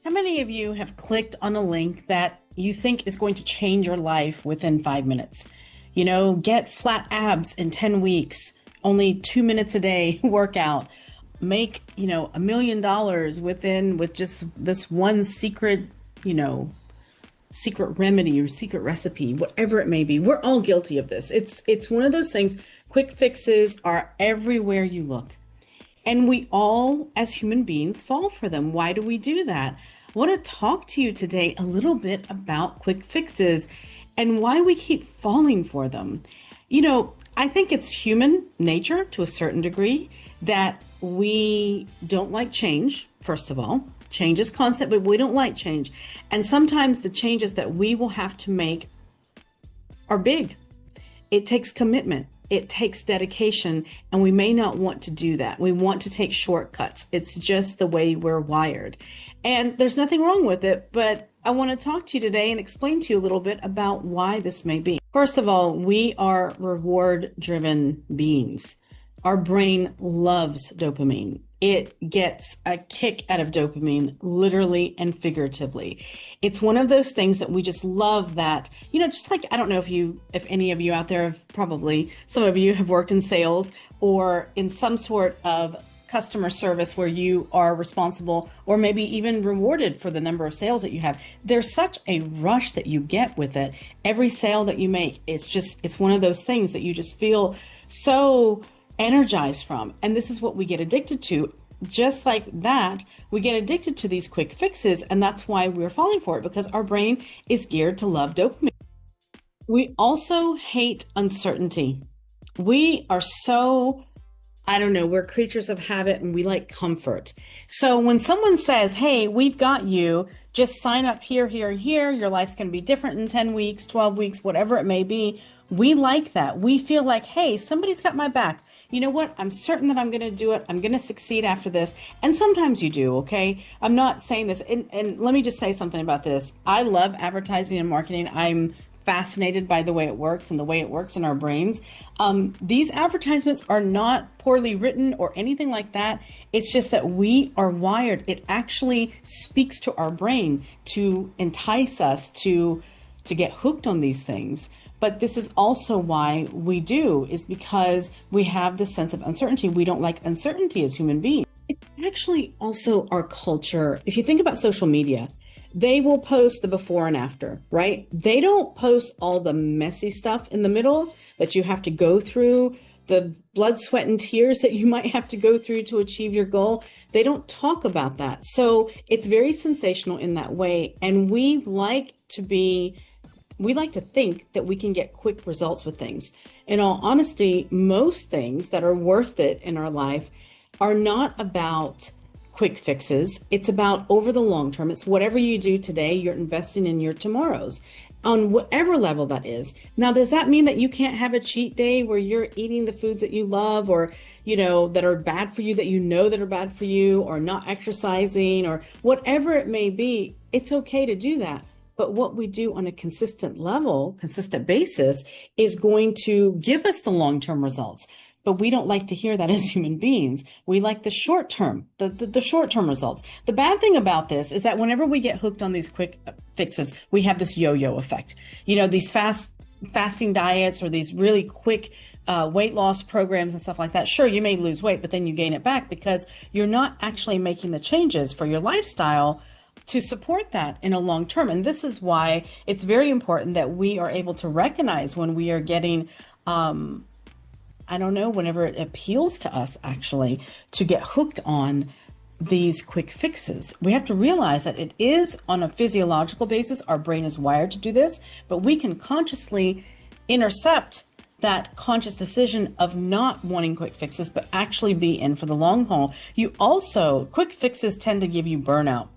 How many of you have clicked on a link that you think is going to change your life within 5 minutes? Get flat abs in 10 weeks, only 2 minutes a day workout, make, $1 million with just this one secret remedy or secret recipe, whatever it may be. We're all guilty of this. It's one of those things. Quick fixes are everywhere you look. And we all, as human beings, fall for them. Why do we do that? I want to talk to you today a little bit about quick fixes and why we keep falling for them. I think it's human nature to a certain degree that we don't like change, first of all. Change is constant, but we don't like change. And sometimes the changes that we will have to make are big. It takes commitment. It takes dedication, and we may not want to do that. We want to take shortcuts. It's just the way we're wired. And there's nothing wrong with it, but I want to talk to you today and explain to you a little bit about why this may be. First of all, we are reward-driven beings. Our brain loves dopamine. It gets a kick out of dopamine, literally and figuratively. It's one of those things that we just love that, just like, I don't know if any of you out there some of you have worked in sales or in some sort of customer service where you are responsible or maybe even rewarded for the number of sales that you have. There's such a rush that you get with it. Every sale that you make, it's one of those things that you just feel so energized from. And this is what we get addicted to. Just like that, we get addicted to these quick fixes. And that's why we're falling for it, because our brain is geared to love dopamine. We also hate uncertainty. We are we're creatures of habit and we like comfort. So when someone says, hey, we've got you, just sign up here, here, and here, your life's going to be different in 10 weeks, 12 weeks, whatever it may be. We like that. We feel like, hey, somebody's got my back. You know what? I'm certain that I'm going to do it. I'm going to succeed after this. And sometimes you do, okay? I'm not saying this. And let me just say something about this. I love advertising and marketing. I'm fascinated by the way it works and the way it works in our brains. These advertisements are not poorly written or anything like that. It's just that we are wired. It actually speaks to our brain to entice us to get hooked on these things. But this is also why we do, is because we have this sense of uncertainty. We don't like uncertainty as human beings. It's actually also our culture. If you think about social media, they will post the before and after, right? They don't post all the messy stuff in the middle that you have to go through, the blood, sweat, and tears that you might have to go through to achieve your goal. They don't talk about that. So it's very sensational in that way. And we like to think that we can get quick results with things. In all honesty, most things that are worth it in our life are not about quick fixes. It's about over the long term. It's whatever you do today, you're investing in your tomorrows on whatever level that is. Now, does that mean that you can't have a cheat day where you're eating the foods that you love or, that are bad for you, that are bad for you, or not exercising or whatever it may be? It's okay to do that. But what we do on a consistent basis is going to give us the long-term results. But we don't like to hear that as human beings. We like the short-term, the short-term results. The bad thing about this is that whenever we get hooked on these quick fixes, we have this yo-yo effect. These fasting diets or these really quick weight loss programs and stuff like that. Sure, you may lose weight, but then you gain it back because you're not actually making the changes for your lifestyle to support that in a long term. And this is why it's very important that we are able to recognize when we are getting, whenever it appeals to us actually to get hooked on these quick fixes. We have to realize that it is on a physiological basis. Our brain is wired to do this, but we can consciously intercept that conscious decision of not wanting quick fixes, but actually be in for the long haul. Quick fixes tend to give you burnout,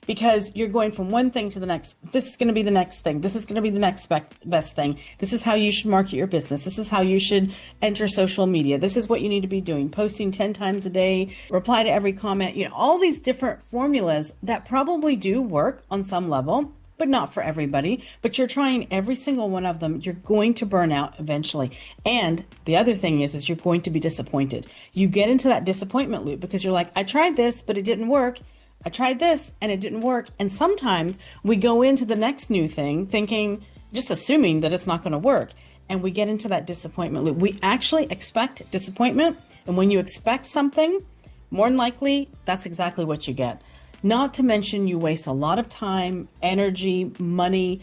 because you're going from one thing to the next. This is going to be the next thing. This is going to be the next best thing. This is how you should market your business. This is how you should enter social media. This is what you need to be doing. Posting 10 times a day, reply to every comment, all these different formulas that probably do work on some level, but not for everybody. But you're trying every single one of them. You're going to burn out eventually. And the other thing is you're going to be disappointed. You get into that disappointment loop because you're like, I tried this, but it didn't work. I tried this and it didn't work. And sometimes we go into the next new thing thinking, just assuming that it's not going to work. And we get into that disappointment loop. We actually expect disappointment. And when you expect something, more than likely, that's exactly what you get. Not to mention you waste a lot of time, energy, money.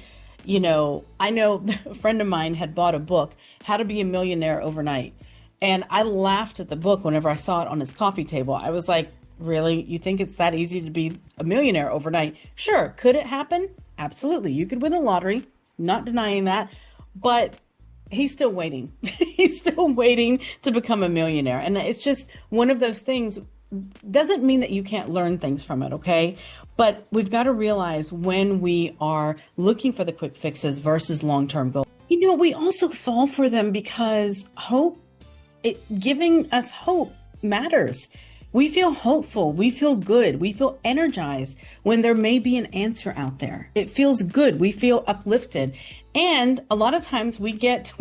I know a friend of mine had bought a book, How to Be a Millionaire Overnight. And I laughed at the book whenever I saw it on his coffee table. I was like, really? You think it's that easy to be a millionaire overnight? Sure. Could it happen? Absolutely. You could win the lottery. Not denying that. But he's still waiting. He's still waiting to become a millionaire. And it's just one of those things. Doesn't mean that you can't learn things from it, okay? But we've got to realize when we are looking for the quick fixes versus long-term goals. We also fall for them because giving us hope matters. We feel hopeful, we feel good, we feel energized when there may be an answer out there. It feels good, we feel uplifted. And a lot of times we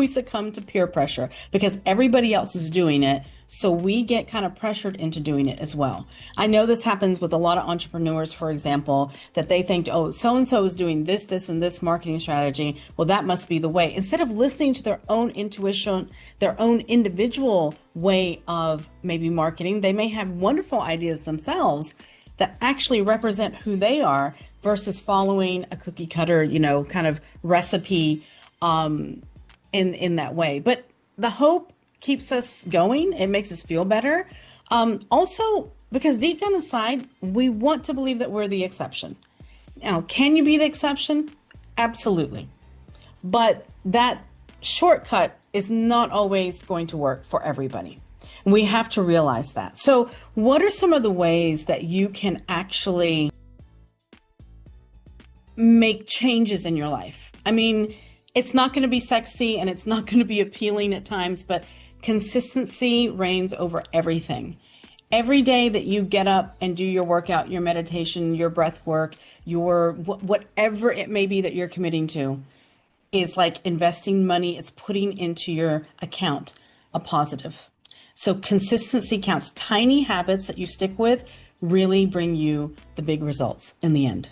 succumb to peer pressure because everybody else is doing it. So we get kind of pressured into doing it as well. I know this happens with a lot of entrepreneurs, for example, that they think, oh, so-and-so is doing this, and this marketing strategy. Well, that must be the way. Instead of listening to their own intuition, their own individual way of maybe marketing, they may have wonderful ideas themselves that actually represent who they are versus following a cookie cutter, kind of recipe in that way. But the hope keeps us going. It makes us feel better. Also, because deep down inside, we want to believe that we're the exception. Now, can you be the exception? Absolutely. But that shortcut is not always going to work for everybody. We have to realize that. So what are some of the ways that you can actually make changes in your life? I mean, it's not going to be sexy and it's not going to be appealing at times, but consistency reigns over everything. Every day that you get up and do your workout, your meditation, your breath work, your whatever it may be that you're committing to is like investing money. It's putting into your account a positive. So consistency counts. Tiny habits that you stick with really bring you the big results in the end.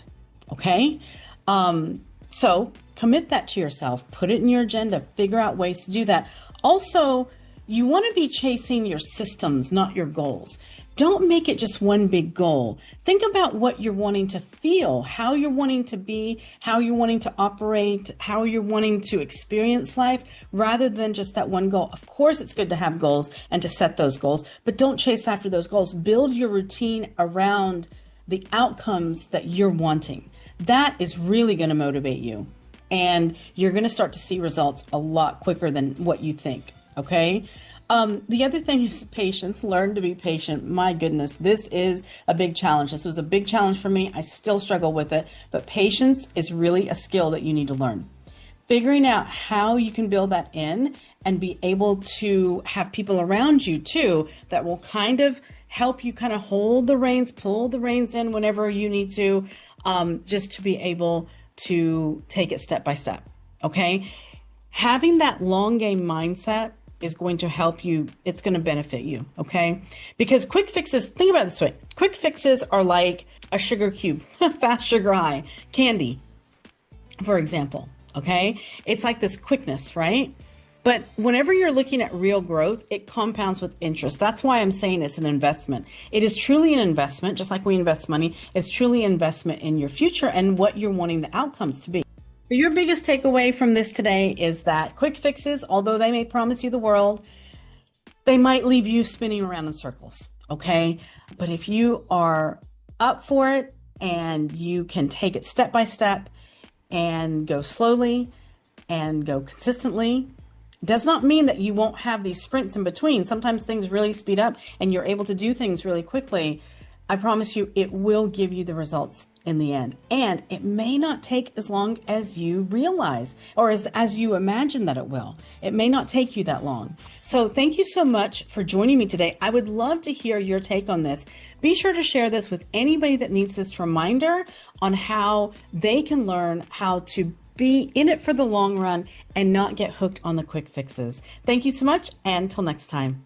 Okay? So commit that to yourself. Put it in your agenda. Figure out ways to do that. Also, you want to be chasing your systems, not your goals. Don't make it just one big goal. Think about what you're wanting to feel, how you're wanting to be, how you're wanting to operate, how you're wanting to experience life, rather than just that one goal. Of course, it's good to have goals and to set those goals, but don't chase after those goals. Build your routine around the outcomes that you're wanting. That is really going to motivate you. And you're going to start to see results a lot quicker than what you think. Okay. The other thing is patience. Learn to be patient. My goodness, this is a big challenge. This was a big challenge for me. I still struggle with it, but patience is really a skill that you need to learn. Figuring out how you can build that in and be able to have people around you too that will kind of help you kind of hold the reins, pull the reins in whenever you need to, just to be able to take it step by step. Okay. Having that long game mindset is going to help you. It's going to benefit you. Okay. Because quick fixes, think about it this way. Quick fixes are like a sugar cube, fast sugar high candy, for example. Okay. It's like this quickness, right? But whenever you're looking at real growth, it compounds with interest. That's why I'm saying it's an investment. It is truly an investment, just like we invest money. It's truly an investment in your future and what you're wanting the outcomes to be. Your biggest takeaway from this today is that quick fixes, although they may promise you the world, they might leave you spinning around in circles, okay? But if you are up for it and you can take it step by step and go slowly and go consistently, does not mean that you won't have these sprints in between. Sometimes things really speed up and you're able to do things really quickly. I promise you, it will give you the results in the end. And it may not take as long as you realize or as you imagine that it will. It may not take you that long. So thank you so much for joining me today. I would love to hear your take on this. Be sure to share this with anybody that needs this reminder on how they can learn how to be in it for the long run and not get hooked on the quick fixes. Thank you so much, and until next time.